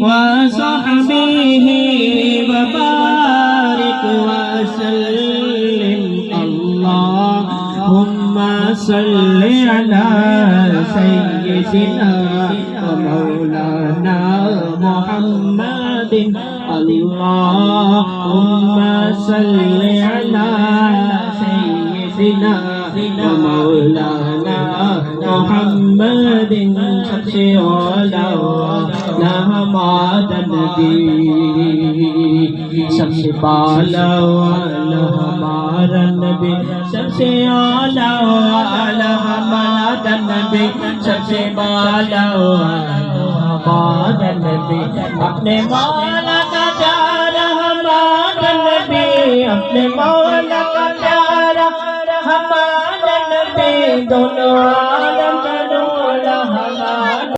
وصحبه وبارك وسلم اللهم صل على سيدنا ومولانا محمد اللهم صل على سيدنا ومولانا محمد सबसे औला ना हमारा नबी सबसे पाला वाला हमारा नबी सबसे औला वाला हमारा नबी सबसे पाला वाला हमारा नबी अपने मौला का प्यारा हमारा नबी अपने मौला का प्यारा हमारा नबी दोनों आलम का